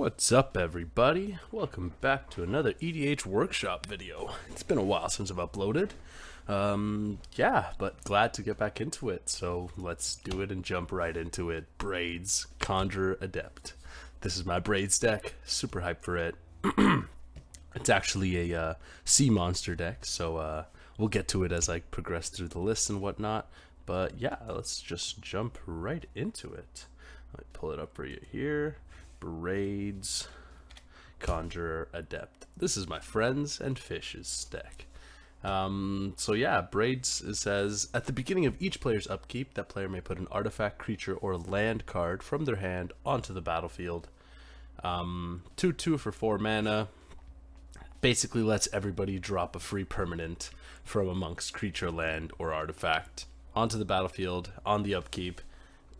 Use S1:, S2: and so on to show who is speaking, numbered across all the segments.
S1: What's up, everybody? Welcome back to another EDH workshop video. It's been a while since I've uploaded. Yeah, but glad to get back into it. So let's do it and jump right into it. Braids, Conjurer, Adept. This is my Braids deck. Super hyped for it. It's actually a sea monster deck, so we'll get to it as I progress through the list and whatnot. But yeah, let's just jump right into it. Let me pull it up for you here. Braids, Conjurer, Adept. This is my friends and fishes deck. So yeah, Braids says, at the beginning of each player's upkeep, that player may put an artifact, creature, or land card from their hand onto the battlefield. 2/2 for 4 mana. Basically lets everybody drop a free permanent from amongst creature, land, or artifact onto the battlefield on the upkeep.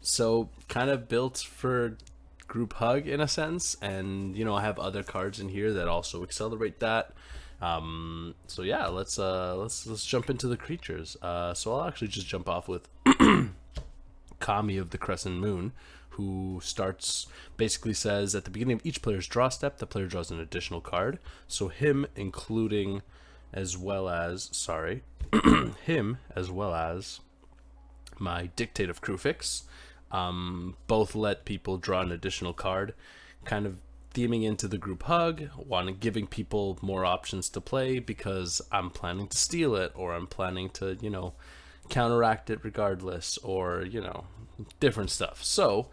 S1: So kind of built for group hug in a sense, and you know, I have other cards in here that also accelerate that. So yeah, let's jump into the creatures. So I'll actually just jump off with Kami of the Crescent Moon, who starts, basically says, at the beginning of each player's draw step, the player draws an additional card. So him, including as well as, him as well as my Dictate of Crufix, both let people draw an additional card, kind of theming into the group hug, giving people more options to play because I'm planning to steal it, or I'm planning to, you know, counteract it regardless, or, you know, different stuff. So,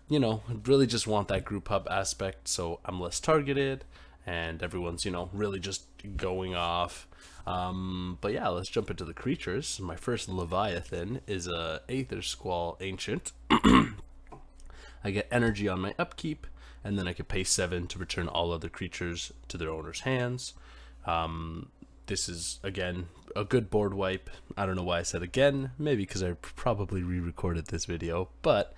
S1: you know, really just want that group hub aspect, so I'm less targeted and everyone's, you know, really just going off. But yeah, let's jump into the creatures. My first Leviathan is a Aether Squall Ancient. I get energy on my upkeep, and then I could pay 7 to return all other creatures to their owner's hands. This is, again, a good board wipe. I don't know why I said again, maybe because I probably re-recorded this video, but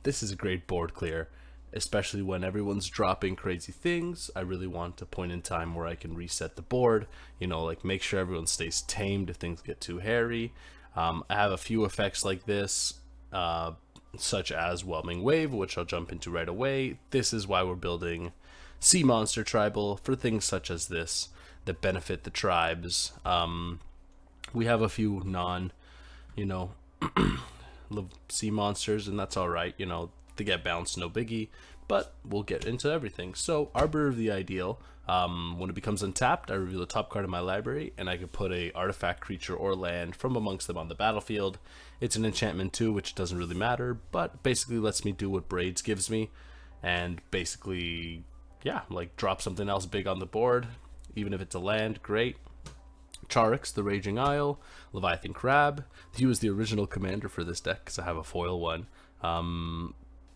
S1: this is a great board clear, especially when everyone's dropping crazy things. I really want a point in time where I can reset the board, you know, like make sure everyone stays tamed if things get too hairy. I have a few effects like this, such as Whelming Wave, which I'll jump into right away. This is why we're building Sea Monster Tribal, for things such as this that benefit the tribes. We have a few non, you know, sea monsters, and that's alright, you know, they get bounced, no biggie, but we'll get into everything. So, Arbor of the Ideal, when it becomes untapped, I reveal the top card of my library, and I can put a artifact, creature, or land from amongst them on the battlefield. It's an enchantment too, which doesn't really matter, but basically lets me do what Braids gives me, and basically, yeah, like drop something else big on the board, even if it's a land, great. Charix, the Raging Isle, Leviathan Crab. He was the original commander for this deck because I have a foil one.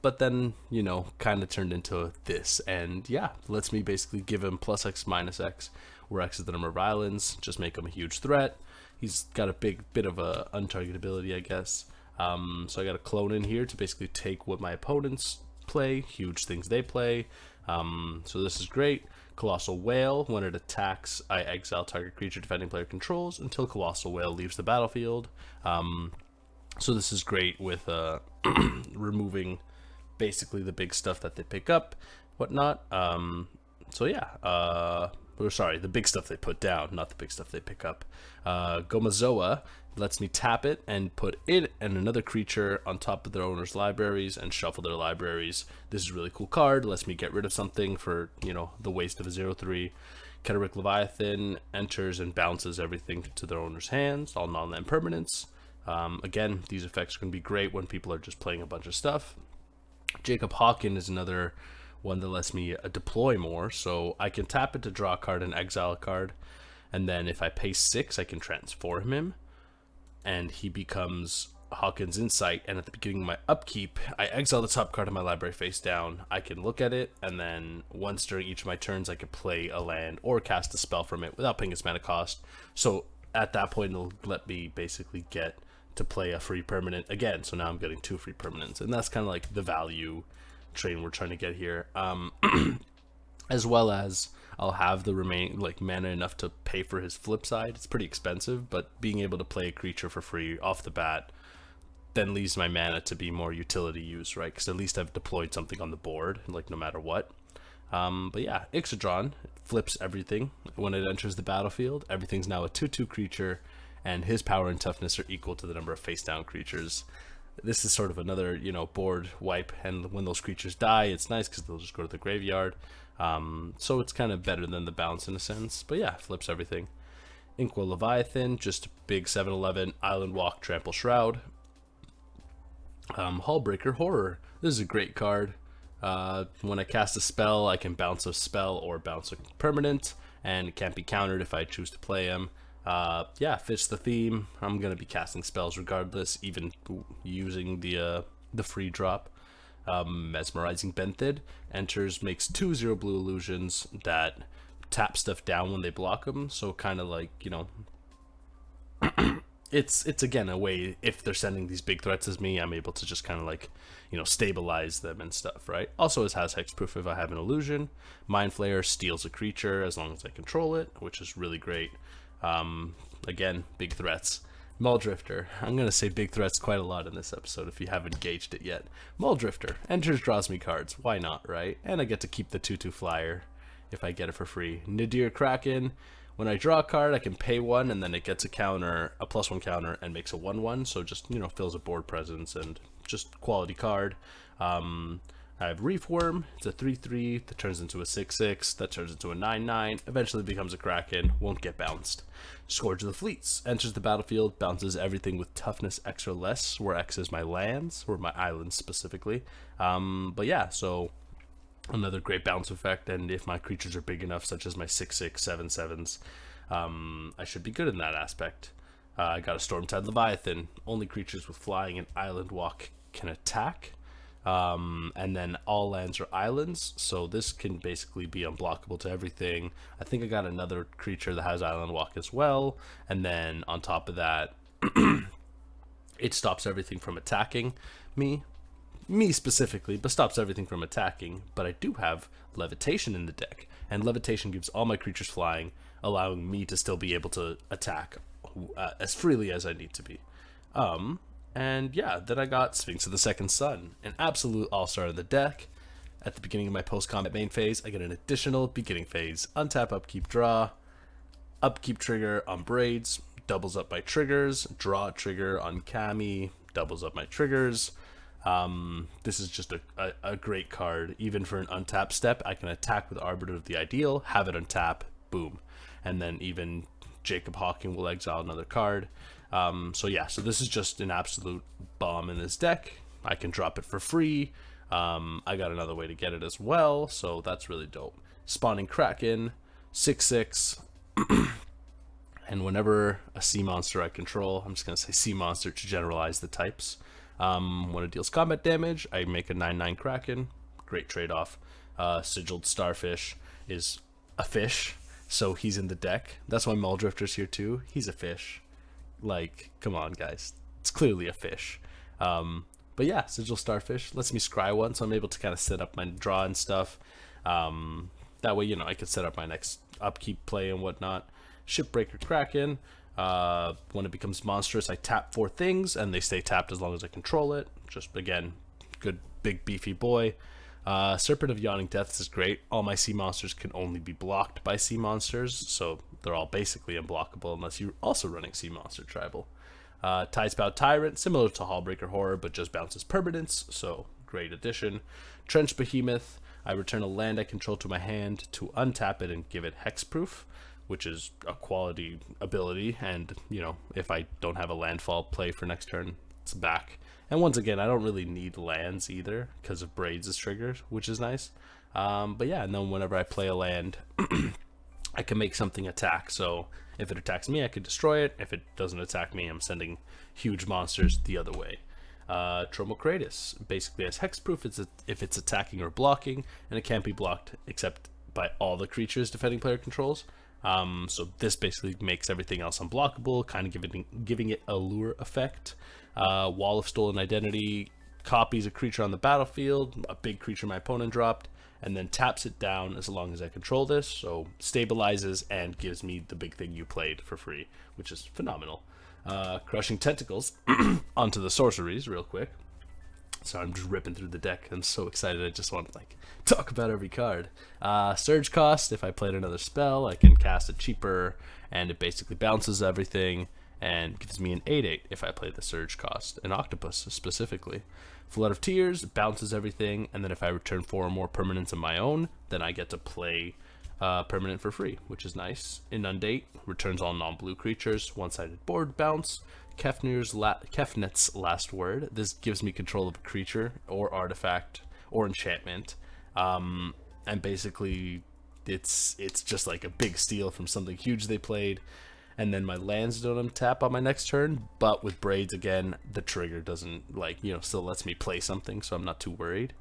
S1: But then, you know, kind of turned into this, and yeah, lets me basically give him +X, -X, where X is the number of islands, just make him a huge threat. He's got a big bit of a untargetability, I guess. So I got a clone in here to basically take what my opponents play, huge things they play. So this is great. Colossal Whale, when it attacks, I exile target creature defending player controls until Colossal Whale leaves the battlefield. So this is great with removing basically the big stuff that they pick up, whatnot. So yeah, the big stuff they put down, not the big stuff they pick up. Gomazoa lets me tap it and put it and another creature on top of their owner's libraries and shuffle their libraries. This is a really cool card, lets me get rid of something for, you know, the waste of a 0/3. Ketteric Leviathan enters and bounces everything to their owner's hands, all non-land permanents. Again, these effects are going to be great when people are just playing a bunch of stuff. Jacob Hawkins is another one that lets me deploy more, so I can tap it to draw a card and exile a card, and then if I pay 6, I can transform him, and he becomes Hawkins Insight, and at the beginning of my upkeep, I exile the top card of my library face down. I can look at it, and then once during each of my turns, I can play a land or cast a spell from it without paying its mana cost. So at that point, it'll let me basically get to play a free permanent again. So now I'm getting 2 free permanents, and that's kind of like the value train we're trying to get here. As well as I'll have the remaining like mana enough to pay for his flip side. It's pretty expensive, but being able to play a creature for free off the bat then leaves my mana to be more utility use, right? Because at least I've deployed something on the board, like no matter what. But yeah, Ixodron flips everything when it enters the battlefield. Everything's now a 2/2 creature, and his power and toughness are equal to the number of face-down creatures. This is sort of another, board wipe, and when those creatures die, it's nice because they'll just go to the graveyard. So it's kind of better than the bounce in a sense. But yeah, flips everything. Inkwell Leviathan, just a big 7/11 Island Walk, Trample Shroud. Hullbreaker Horror. This is a great card. When I cast a spell, I can bounce a spell or bounce a permanent, and it can't be countered if I choose to play him. Yeah, fits the theme. I'm gonna be casting spells regardless, even using the free drop. Mesmerizing Benthid enters, makes 2/0 blue illusions that tap stuff down when they block them. So kind of like, it's again a way, if they're sending these big threats as me, I'm able to just kind of like, stabilize them and stuff, right? Also, it has hexproof if I have an illusion. Mind Flayer steals a creature as long as I control it, which is really great. Again, big threats. Muldrifter. I'm going to say big threats quite a lot in this episode if you haven't gauged it yet. Muldrifter. Enters, draws me cards. Why not, right? And I get to keep the 2/2 flyer if I get it for free. Nadir Kraken. When I draw a card, I can pay one, and then it gets a counter, a +1 counter, and makes a 1/1. So just, fills a board presence and just quality card. I have Reefworm. It's a 3/3 that turns into a 6/6 that turns into a 9/9. Eventually becomes a Kraken. Won't get bounced. Scourge of the Fleets enters the battlefield, bounces everything with toughness X or less, where X is my lands or my islands specifically. But yeah, so another great bounce effect, and if my creatures are big enough, such as my 6/6, 7/7s, I should be good in that aspect. I got a Stormtide Leviathan. Only creatures with flying and island walk can attack. And then all lands are islands, so this can basically be unblockable to everything. I think I got another creature that has island walk as well, and then on top of that, it stops everything from attacking me specifically, but stops everything from attacking. But I do have Levitation in the deck, and Levitation gives all my creatures flying, allowing me to still be able to attack as freely as I need to be. And yeah, then I got Sphinx of the Second Sun, an absolute all-star in the deck. At the beginning of my post-combat main phase, I get an additional beginning phase. Untap, upkeep, draw. Upkeep trigger on Braids, doubles up my triggers. Draw trigger on Kami, doubles up my triggers. This is just a great card. Even for an untap step, I can attack with Arbiter of the Ideal, have it untap, boom. And then even Jacob Hawkins will exile another card. So yeah, so this is just an absolute bomb in this deck. I can drop it for free. I got another way to get it as well, so that's really dope. Spawning Kraken, 6/6. And whenever a sea monster I control, I'm just going to say sea monster to generalize the types. When it deals combat damage, I make a 9/9 Kraken. Great trade-off. Sigiled Starfish is a fish, so he's in the deck. That's why Muldrifter's here too. He's a fish. Like, come on, guys. It's clearly a fish. But yeah, Sigil Starfish lets me scry one, so I'm able to kind of set up my draw and stuff. That way, I could set up my next upkeep play and whatnot. Shipbreaker Kraken. When it becomes monstrous, I tap 4 things, and they stay tapped as long as I control it. Just, again, good, big, beefy boy. Serpent of Yawning Depths is great. All my sea monsters can only be blocked by sea monsters, so they're all basically unblockable unless you're also running sea monster tribal. Tidespout Tyrant, similar to Hullbreaker Horror, but just bounces permanents, so great addition. Trench Behemoth, I return a land I control to my hand to untap it and give it hexproof, which is a quality ability, and, if I don't have a landfall play for next turn, it's back. And once again, I don't really need lands either because of Braids' triggers, which is nice. But yeah, and then whenever I play a land, I can make something attack. So if it attacks me, I could destroy it. If it doesn't attack me, I'm sending huge monsters the other way. Tromokratus basically has hexproof if it's attacking or blocking, and it can't be blocked except by all the creatures defending player controls. So this basically makes everything else unblockable, kind of giving it a lure effect. Wall of Stolen Identity copies a creature on the battlefield, a big creature my opponent dropped, and then taps it down as long as I control this, so stabilizes and gives me the big thing you played for free, which is phenomenal. Crushing Tentacles, onto the sorceries real quick. So I'm just ripping through the deck. I'm so excited. I just want to like talk about every card. Surge cost. If I played another spell, I can cast it cheaper, and it basically bounces everything and gives me an 8/8 if I play the surge cost. An octopus specifically. Flood of Tears bounces everything, and then if I return 4 or more permanents of my own, then I get to play permanent for free, which is nice. Inundate returns all non-blue creatures. One-sided board bounce. Kefnet's Last Word. This gives me control of a creature or artifact or enchantment, and basically it's just like a big steal from something huge they played. And then my lands don't untap on my next turn, but with Braids again, the trigger doesn't still lets me play something, so I'm not too worried.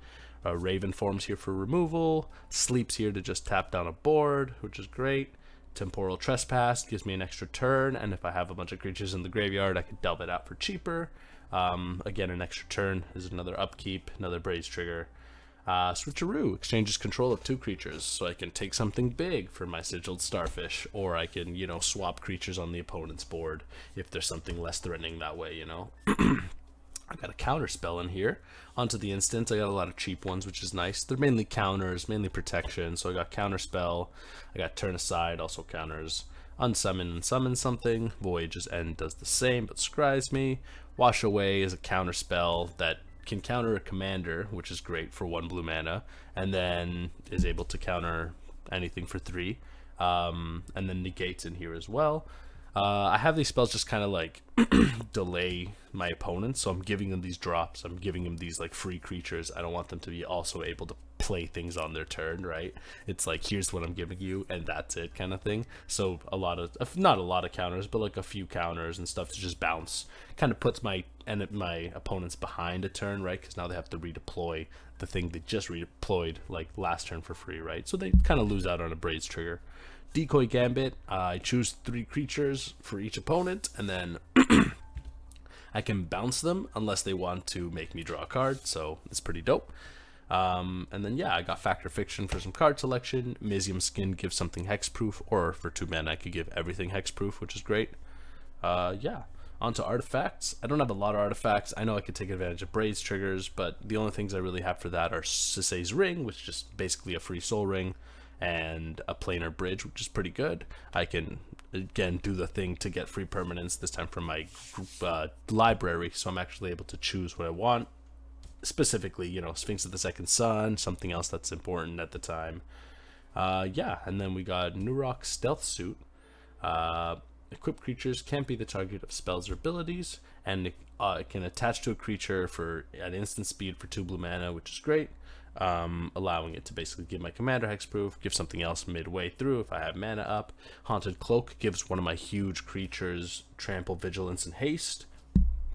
S1: Raven forms here for removal. Sleeps here to just tap down a board, which is great. Temporal Trespass gives me an extra turn, and if I have a bunch of creatures in the graveyard, I can delve it out for cheaper. Again, an extra turn is another upkeep, another Braids trigger. Switcheroo exchanges control of 2 creatures, so I can take something big for my Sigiled Starfish, or I can, swap creatures on the opponent's board if there's something less threatening that way, I got a counter spell in here. Onto the instant, I got a lot of cheap ones, which is nice. They're mainly counters, mainly protection. So I got counter spell, I got turn aside, also counters. Unsummon and summon something. Voyage's End does the same, but scries me. Wash Away is a counter spell that can counter a commander, which is great for 1 blue mana, and then is able to counter anything for 3. And then negates in here as well. I have these spells just kind of like delay my opponents, so I'm giving them these drops. I'm giving them these like free creatures. I don't want them to be also able to play things on their turn, right? It's like, here's what I'm giving you, and that's it kind of thing. So a lot of, not a lot of counters, but like a few counters and stuff to just bounce. Kind of puts my opponents behind a turn, right? Because now they have to redeploy the thing they just redeployed like last turn for free, right? So they kind of lose out on a Braids trigger. Decoy Gambit, I choose 3 creatures for each opponent, and then I can bounce them unless they want to make me draw a card, so it's pretty dope. And then yeah, I got Fact or Fiction for some card selection. Mizium Skin gives something hexproof, or for 2 mana I could give everything hexproof, which is great. Yeah, onto artifacts. I don't have a lot of artifacts. I know I could take advantage of Braids triggers, but the only things I really have for that are Sisei's Ring, which is just basically a free soul ring, and a planar bridge, which is pretty good. I can again do the thing to get free permanents, this time from my library, so I'm actually able to choose what I want. Specifically, Sphinx of the Second Sun, something else that's important at the time. Yeah, and then we got Nurok Stealth Suit. Equipped creatures can't be the target of spells or abilities, and it can attach to a creature at instant speed for 2 blue mana, which is great. Allowing it to basically give my commander hexproof, give something else midway through if I have mana up. Haunted Cloak gives one of my huge creatures trample, vigilance, and haste.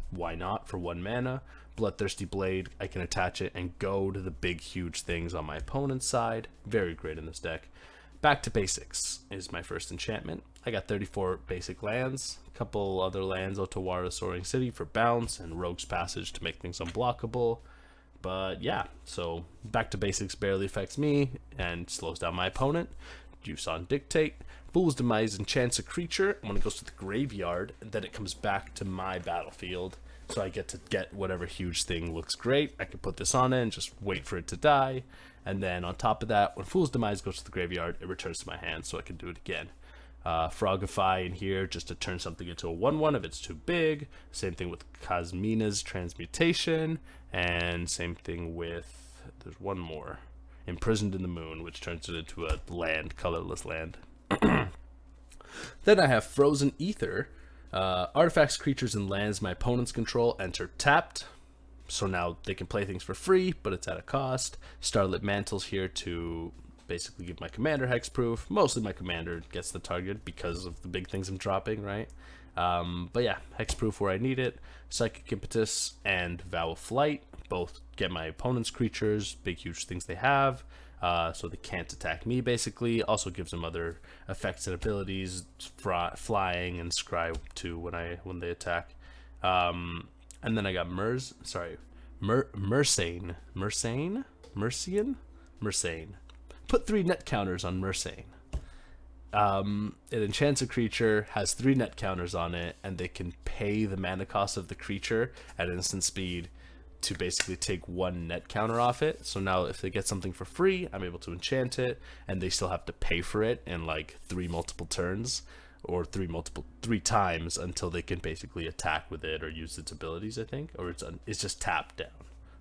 S1: Why not for 1 mana? Bloodthirsty Blade, I can attach it and go to the big huge things on my opponent's side. Very great in this deck. Back to Basics is my first enchantment. I got 34 basic lands, a couple other lands, Otawara Soaring City for bounce, and Rogue's Passage to make things unblockable. But yeah, so Back to Basics barely affects me and slows down my opponent. Juice on Dictate. Fool's Demise enchants a creature, and when it goes to the graveyard, then it comes back to my battlefield. So I get to get whatever huge thing looks great. I can put this on it and just wait for it to die. And then on top of that, when Fool's Demise goes to the graveyard, it returns to my hand, so I can do it again. Frogify in here just to turn something into a 1/1 if it's too big. Same thing with Cosmina's Transmutation. And same thing with, there's one more, Imprisoned in the Moon, which turns it into a land, colorless land. Then I have Frozen Ether. Artifacts, creatures, and lands my opponents control enter tapped. So now they can play things for free, but it's at a cost. Starlit Mantle's here to basically give my commander hexproof. Mostly my commander gets the target because of the big things I'm dropping, right? But yeah, hexproof where I need it. Psychic Impetus and Vow of Flight both get my opponent's creatures, big huge things they have, so they can't attack me basically. Also gives them other effects and abilities, flying and scry too when they attack. And then I got Mersane. Put 3 net counters on Mersane. It enchants a creature, has 3 net counters on it, and they can pay the mana cost of the creature at instant speed to basically take 1 net counter off it. So now if they get something for free, I'm able to enchant it, and they still have to pay for it in like 3 multiple turns, or 3 times, until they can basically attack with it or use its abilities, I think, or it's just tapped down.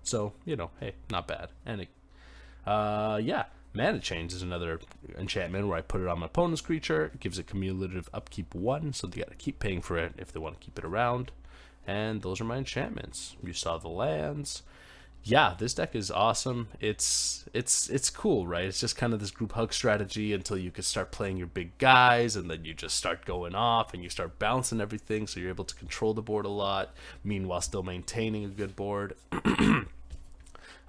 S1: So, you know, hey, not bad. And it, yeah, Mana Change is another enchantment where I put it on my opponent's creature. It gives it cumulative upkeep 1, so they gotta keep paying for it if they want to keep it around. And those are my enchantments. You saw the lands. Yeah, this deck is awesome. It's cool, right? It's just kind of this group hug strategy until you can start playing your big guys, and then you just start going off and you start bouncing everything, so you're able to control the board a lot, meanwhile still maintaining a good board.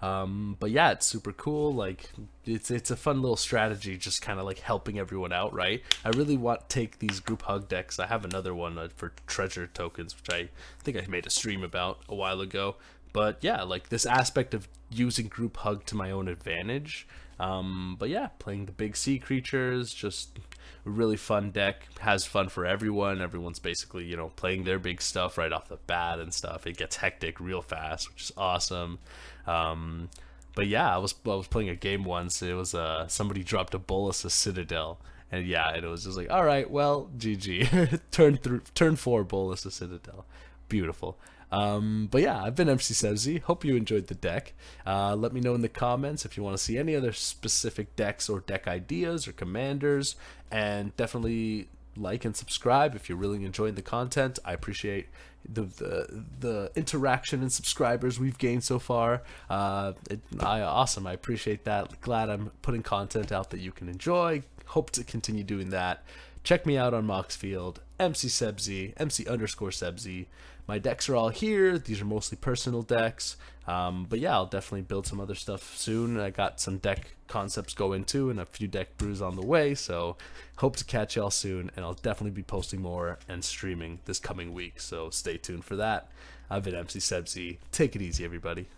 S1: But yeah, it's super cool. Like it's a fun little strategy, just kind of like helping everyone out, right? I really want to take these group hug decks. I have another one for treasure tokens, which I think I made a stream about a while ago. But yeah, like this aspect of using group hug to my own advantage. But yeah, playing the big sea creatures, just a really fun deck. Has fun for everyone. Everyone's basically, you know, playing their big stuff right off the bat and stuff. It gets hectic real fast, which is awesome. But yeah, I was playing a game once. It was somebody dropped a Bolus of Citadel, and yeah, it was just like, all right, well, GG. turn 4 Bolus of Citadel, beautiful. But yeah, I've been MC Sebzi. Hope you enjoyed the deck. Let me know in the comments if you want to see any other specific decks or deck ideas or commanders, and definitely like and subscribe if you're really enjoying the content. I appreciate the interaction and subscribers we've gained so far. Awesome. I appreciate that. Glad I'm putting content out that you can enjoy. Hope to continue doing that. Check me out on Moxfield, MC Sebzi, MC_Sebzi. My decks are all here. These are mostly personal decks. But yeah, I'll definitely build some other stuff soon. I got some deck concepts going too, and a few deck brews on the way. So hope to catch y'all soon, and I'll definitely be posting more and streaming this coming week. So stay tuned for that. I've been MC Sebzi. Take it easy, everybody.